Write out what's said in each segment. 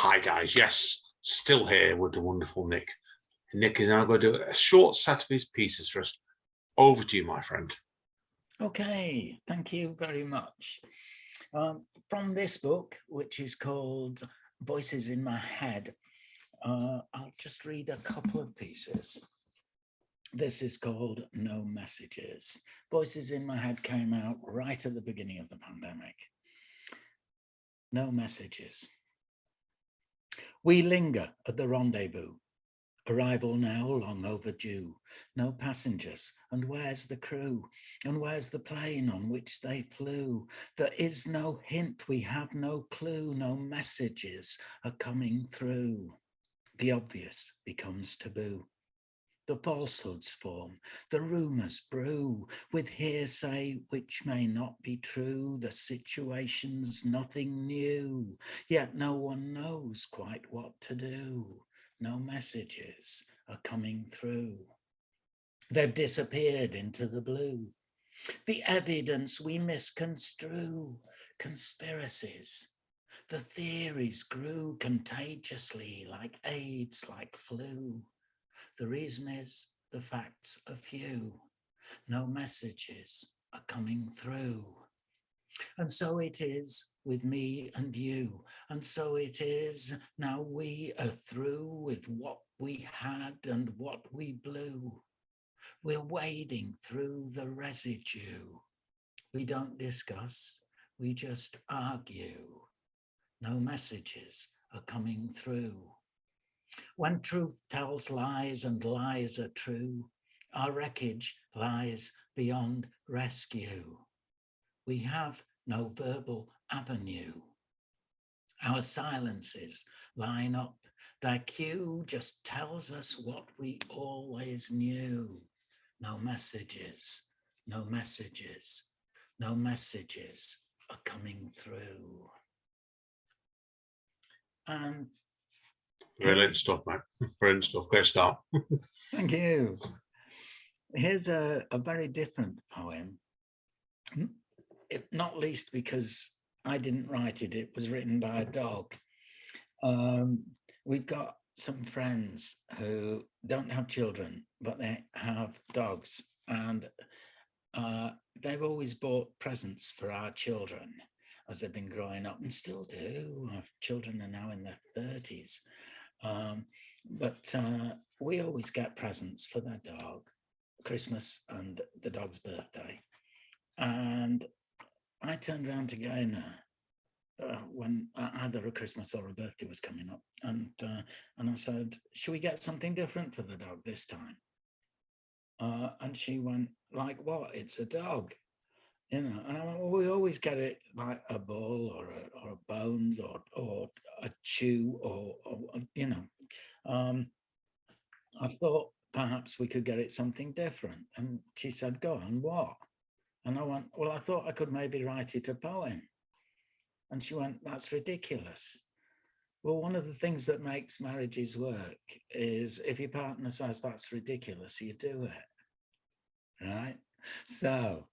Hi guys, yes, still here with the wonderful Nick. Nick is now going to do a short set of his pieces for us. Over to you, my friend. Okay, thank you very much. From this book, which is called Voices in My Head, I'll just read a couple of pieces. This is called No Messages. Voices in My Head came out right at the beginning of the pandemic. No messages. We linger at the rendezvous. Arrival now long overdue. No passengers, and where's the crew? And where's the plane on which they flew? There is no hint, we have no clue. No messages are coming through. The obvious becomes taboo. The falsehoods form, the rumours brew, with hearsay which may not be true. The situation's nothing new, yet no one knows quite what to do. No messages are coming through. They've disappeared into the blue. The evidence we misconstrue, conspiracies. The theories grew contagiously, like AIDS, like flu. The reason is the facts are few. No messages are coming through. And so it is with me and you. And so it is now we are through with what we had and what we blew. We're wading through the residue. We don't discuss, we just argue. No messages are coming through. When truth tells lies and lies are true, our wreckage lies beyond rescue. We have no verbal avenue. Our silences line up. Their cue just tells us what we always knew. No messages, no messages, no messages are coming through. And Brilliant stuff, mate. Brilliant stuff. Great start. thank you. Here's a very different poem, not least because I didn't write it. It was written by a dog. We've got some friends who don't have children, but they have dogs. And they've always bought presents for our children as they've been growing up, and still do. Our children are now in their 30s. But we always get presents for their dog, Christmas and the dog's birthday. And I turned around to Gaina when either a Christmas or a birthday was coming up, and I said, should we get something different for the dog this time? And she went, like what? It's a dog. You know, and I went, well, we always get it like a ball or a bones or a chew or you know. I thought perhaps we could get it something different. And she said, go on, what? And I went, well, I thought I could maybe write it a poem. And she went, that's ridiculous. Well, one of the things that makes marriages work is if your partner says that's ridiculous, you do it, right? So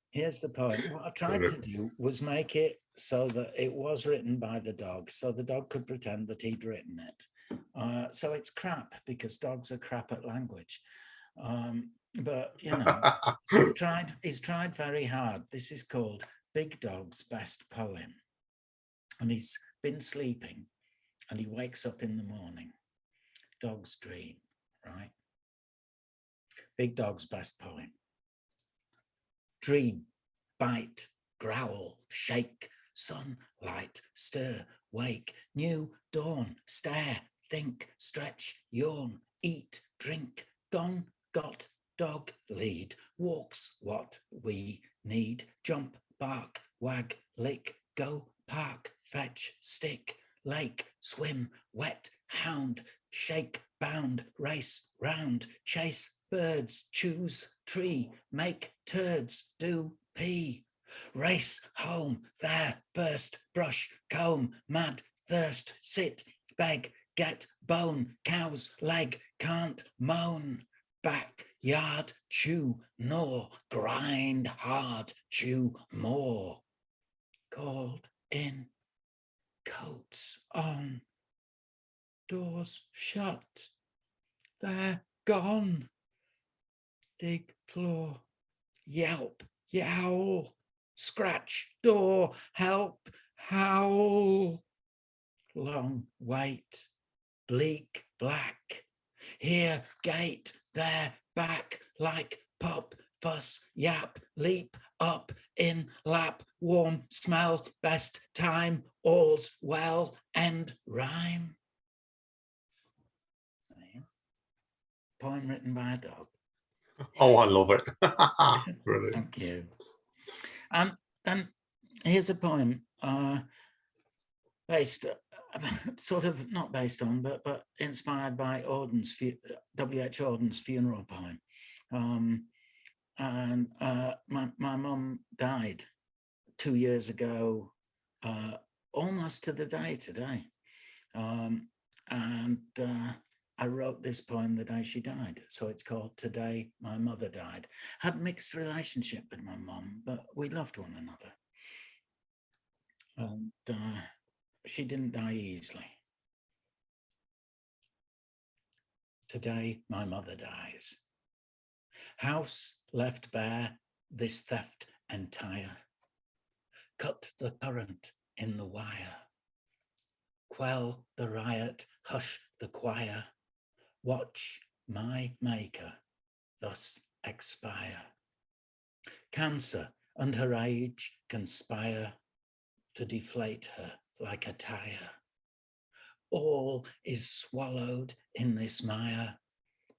here's the poem. What I tried to do was make it so that it was written by the dog, so the dog could pretend that he'd written it. So it's crap because dogs are crap at language. But, you know, he's tried very hard. This is called Big Dog's Best Poem. And he's been sleeping and he wakes up in the morning. Dog's dream, right? Big Dog's Best Poem. Dream, bite, growl, shake, sunlight, stir, wake, new dawn, stare, think, stretch, yawn, eat, drink, gone, got, dog, lead, walks what we need, jump, bark, wag, lick, go, park, fetch, stick, lake, swim, wet, hound, shake, bound, race, round, chase, birds, choose, tree, make, turds, do, pee, race, home, there, first, brush, comb, mad, thirst, sit, beg, get, bone, cow's leg, can't, moan, back, yard, chew, gnaw, grind hard, chew more, called in, coats on. Doors shut. They're gone. Dig floor. Yelp. Yowl. Scratch door. Help. Howl. Long wait. Bleak black. Here gate. There back. Like pop. Fuss. Yap. Leap. Up. In. Lap. Warm. Smell. Best time. All's well. End. Rhyme. Poem written by a dog. Oh, I love it. Brilliant. Thank you. Then here's a poem based, sort of not based on, but inspired by W.H. Auden's funeral poem. And my mum died 2 years ago, almost to the day today. I wrote this poem the day she died. So it's called Today My Mother Died. Had mixed relationship with my mum, but we loved one another. And she didn't die easily. Today my mother dies. House left bare, this theft entire. Cut the current in the wire. Quell the riot, hush the choir. Watch my maker thus expire. Cancer and her age conspire to deflate her like a tire. All is swallowed in this mire,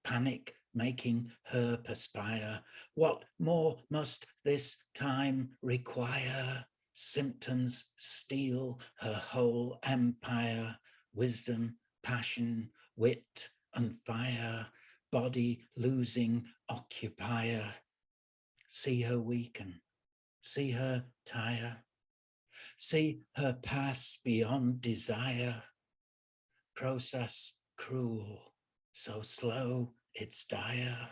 panic making her perspire. What more must this time require? Symptoms steal her whole empire, wisdom, passion, wit, and fire, body losing occupier. See her weaken, see her tire, see her pass beyond desire. Process cruel, so slow it's dire.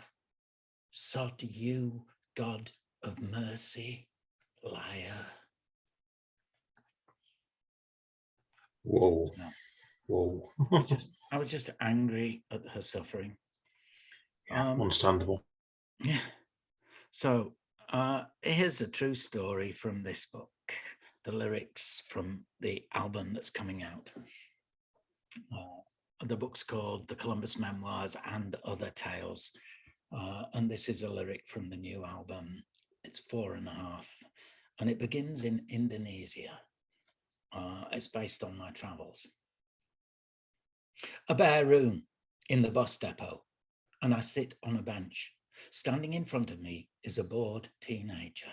Sod you, God of mercy, liar. Whoa. No. Whoa. I was just angry at her suffering. Understandable. Yeah. So here's a true story from this book, the lyrics from the album that's coming out. The book's called The Columbus Memoirs and Other Tales. And this is a lyric from the new album. It's 4.5, and it begins in Indonesia. It's based on my travels. A bare room in the bus depot, and I sit on a bench. Standing in front of me is a bored teenager.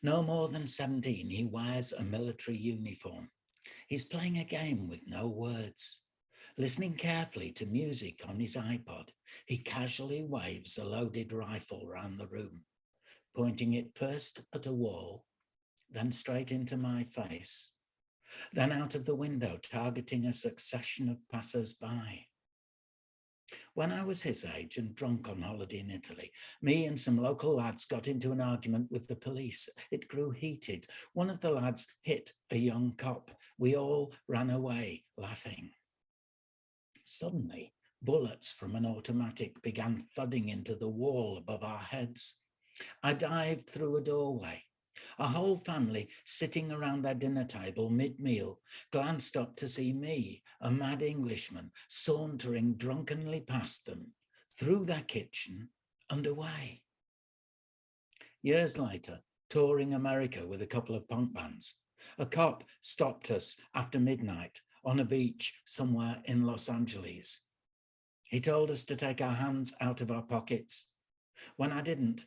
No more than 17, he wears a military uniform. He's playing a game with no words. Listening carefully to music on his iPod, he casually waves a loaded rifle round the room, pointing it first at a wall, then straight into my face, then out of the window, targeting a succession of passers-by. When I was his age and drunk on holiday in Italy, me and some local lads got into an argument with the police. It grew heated. One of the lads hit a young cop. We all ran away, laughing. Suddenly, bullets from an automatic began thudding into the wall above our heads. I dived through a doorway. A whole family sitting around their dinner table mid-meal glanced up to see me, a mad Englishman, sauntering drunkenly past them, through their kitchen and away. Years later, touring America with a couple of punk bands, a cop stopped us after midnight on a beach somewhere in Los Angeles. He told us to take our hands out of our pockets. When I didn't,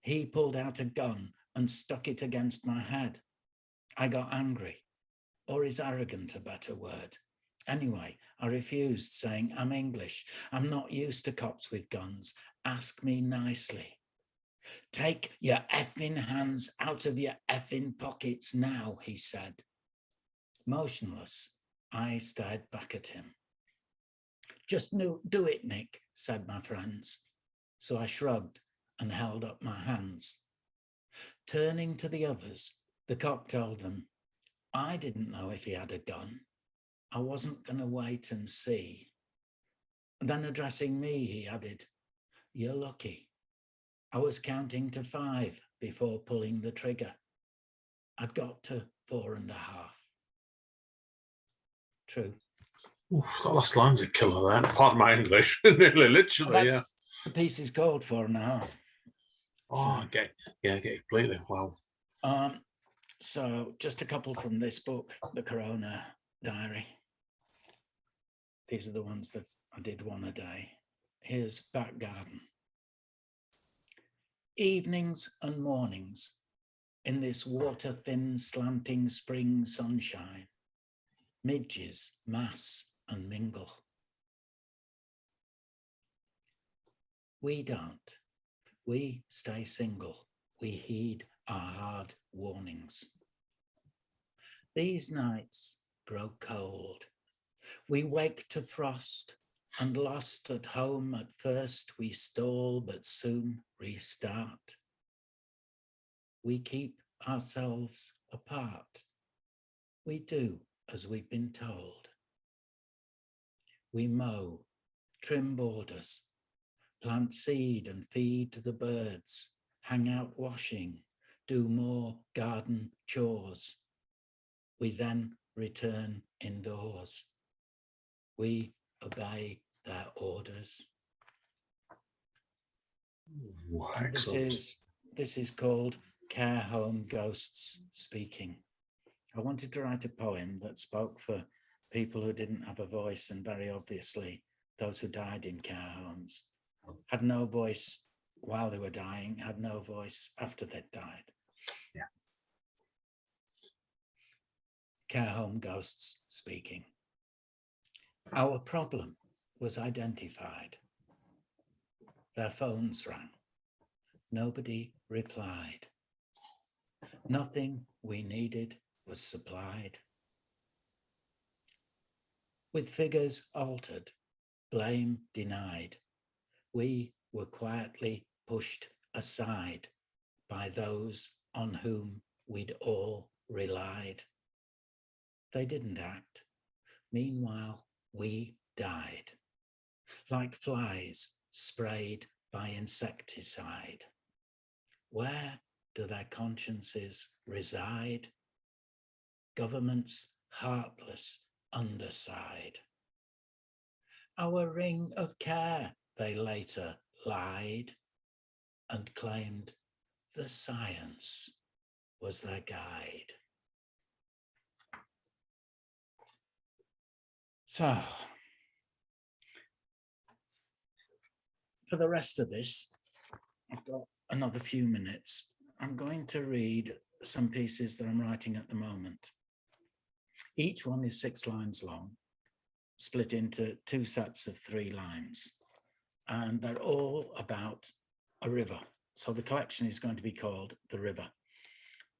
he pulled out a gun and stuck it against my head. I got angry, or is arrogant a better word? Anyway, I refused, saying, I'm English. I'm not used to cops with guns. Ask me nicely. Take your effing hands out of your effing pockets now, he said. Motionless, I stared back at him. Just do it, Nick, said my friends. So I shrugged and held up my hands. Turning to the others, the cop told them, I didn't know if he had a gun. I wasn't going to wait and see. And then addressing me, he added, "You're lucky. I was counting to 5 before pulling the trigger. I'd got to 4.5. True. Oof, that last line's a killer then. Pardon my English. Literally, yeah. The piece is called 4.5. Oh, okay. Yeah, I get it completely. Wow. So just a couple from this book, The Corona Diary. These are the ones that I did one a day. Here's Back Garden. Evenings and mornings in this water-thin slanting spring sunshine, midges mass and mingle. We don't. We stay single. We heed our hard warnings. These nights grow cold. We wake to frost, and lost at home at first we stall but soon restart. We keep ourselves apart. We do as we've been told. We mow, trim borders, plant seed and feed the birds, hang out washing, do more garden chores. We then return indoors. We obey their orders. Wow, And this is called Care Home Ghosts Speaking. I wanted to write a poem that spoke for people who didn't have a voice, and very obviously those who died in care homes had no voice while they were dying, had no voice after they'd died. Yeah. Care Home Ghosts Speaking. Our problem was identified. Their phones rang. Nobody replied. Nothing we needed was supplied. With figures altered, blame denied, we were quietly pushed aside by those on whom we'd all relied. They didn't act. Meanwhile, we died, like flies sprayed by insecticide. Where do their consciences reside? Government's heartless underside. Our ring of care, they later lied, and claimed the science was their guide. So, for the rest of this, I've got another few minutes. I'm going to read some pieces that I'm writing at the moment. Each one is 6 lines long, split into 2 sets of 3 lines, and they're all about a river. So the collection is going to be called The River.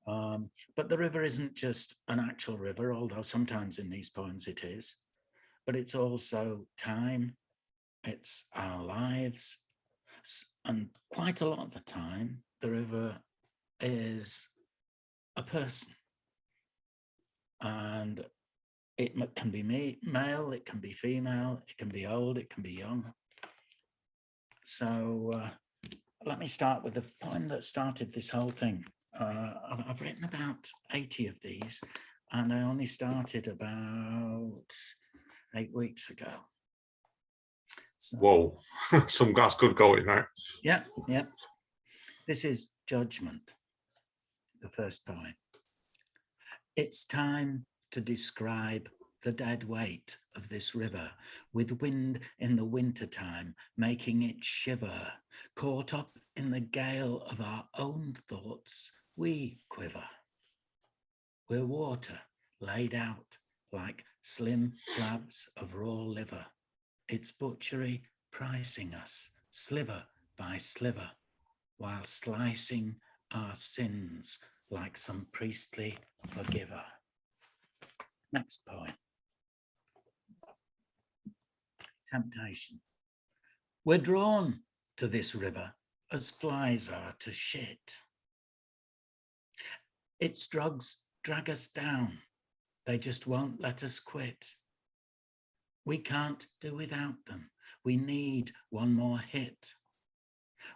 But the river isn't just an actual river, although sometimes in these poems it is, but it's also time, it's our lives, and quite a lot of the time, the river is a person. And it can be male, it can be female, it can be old, it can be young. So let me start with the poem that started this whole thing. I've written about 80 of these, and I only started about 8 weeks ago. So, whoa, some guys could go in there. Yeah. This is Judgment, the first poem. It's time to describe the dead weight of this river, with wind in the wintertime making it shiver. Caught up in the gale of our own thoughts, we quiver. We're water laid out like slim slabs of raw liver. It's butchery pricing us sliver by sliver, while slicing our sins like some priestly forgiver. Next poem. Temptation. We're drawn to this river as flies are to shit. Its drugs drag us down. They just won't let us quit. We can't do without them. We need one more hit.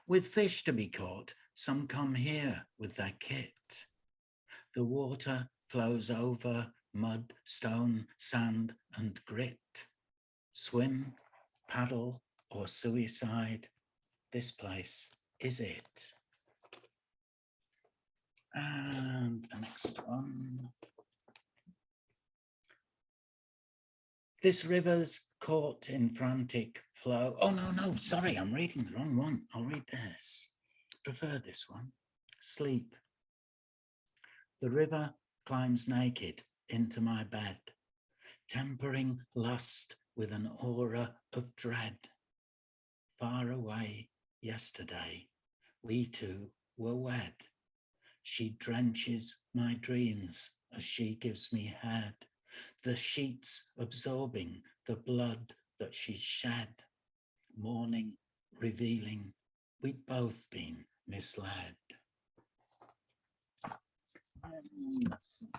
With fish to be caught, some come here with their kit. The water flows over mud, stone, sand, and grit. Swim, paddle, or suicide, this place is it. And the next one. This river's caught in frantic flow. Oh, no, sorry, I'm reading the wrong one. I'll read this. Prefer this one. Sleep. The river climbs naked into my bed, tempering lust with an aura of dread. Far away yesterday, we two were wed. She drenches my dreams as she gives me head, the sheets absorbing the blood that she shed. Morning revealing we'd both been misled.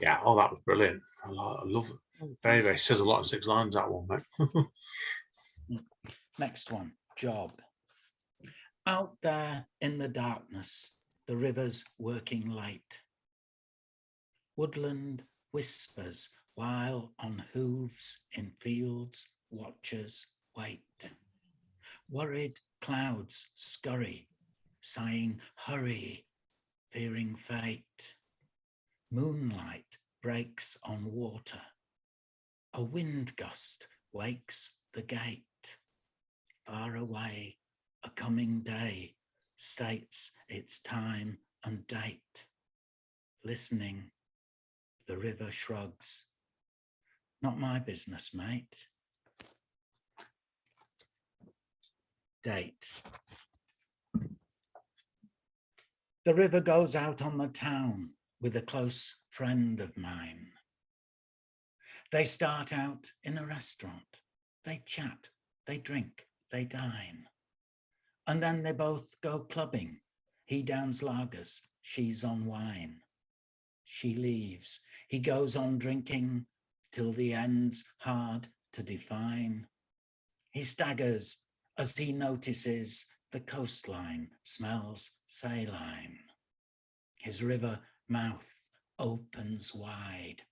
Yeah, oh, that was brilliant. I love it. Very, very, says a lot in 6 lines, that one, mate. Next one, job. Out there in the darkness, the river's working late. Woodland whispers while on hooves in fields watchers wait. Worried clouds scurry, sighing hurry, fearing fate. Moonlight breaks on water. A wind gust wakes the gate. Far away, a coming day states its time and date. Listening, the river shrugs. Not my business, mate. Date. The river goes out on the town with a close friend of mine. They start out in a restaurant. They chat, they drink, they dine. And then they both go clubbing. He downs lagers, she's on wine. She leaves, he goes on drinking till the end's hard to define. He staggers as he notices the coastline smells saline. His river mouth opens wide,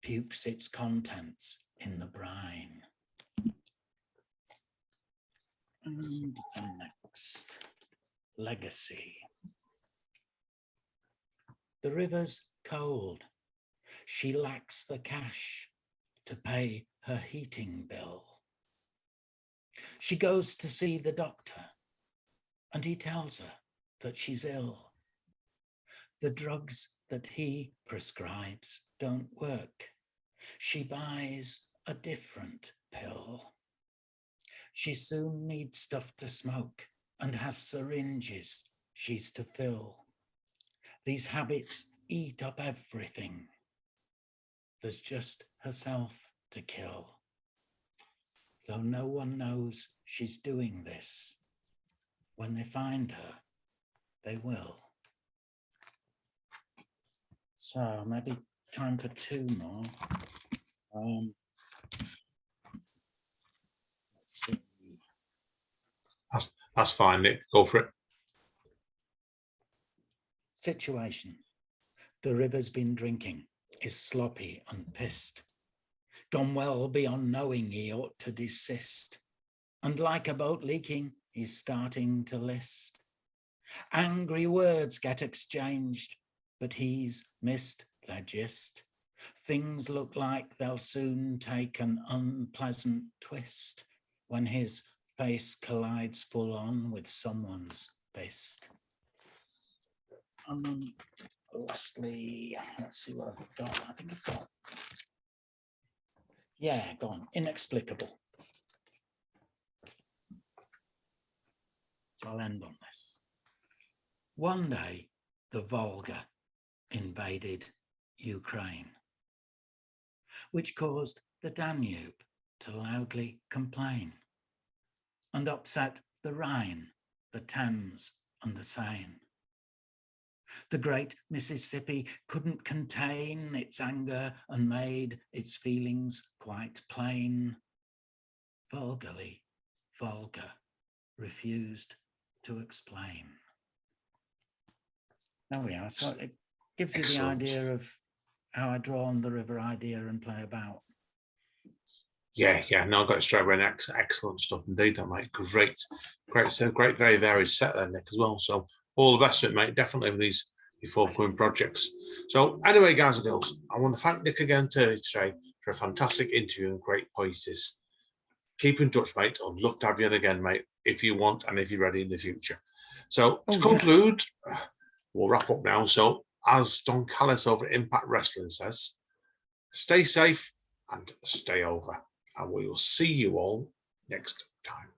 pukes its contents in the brine. And the next, legacy. The river's cold. She lacks the cash to pay her heating bill. She goes to see the doctor and he tells her that she's ill. The drugs that he prescribes don't work. She buys a different pill. She soon needs stuff to smoke and has syringes she's to fill. These habits eat up everything. There's just herself to kill. Though no one knows she's doing this, when they find her, they will. So maybe time for 2 more. Let's see. That's fine, Nick. Go for it. Situation. The river's been drinking, is sloppy and pissed. Gone well beyond knowing he ought to desist. And like a boat leaking, he's starting to list. Angry words get exchanged, but he's missed their gist. Things look like they'll soon take an unpleasant twist when his face collides full on with someone's fist. And then lastly, let's see what I've got. I think I've got, yeah, go on, inexplicable. So I'll end on this. One day, the Volga invaded Ukraine, which caused the Danube to loudly complain and upset the Rhine, the Thames, and the Seine. The great Mississippi couldn't contain its anger and made its feelings quite plain. vulgarly vulgar, refused to explain. There we are. So it gives you Excellent. the idea of how I draw on the river idea and play about. Yeah, no, I got it straight away. Excellent stuff indeed, that mate. Great, so great, very varied set there, Nick, as well. So all the best of it, mate. Definitely with these forthcoming projects. So anyway, guys and girls, I want to thank Nick again today for a fantastic interview and great pieces. Keep in touch, mate. I'd love to have you on again, mate, if you want and if you're ready in the future. So to conclude, we'll wrap up now. So as Don Callis over at Impact Wrestling says, stay safe and stay over. And we will see you all next time.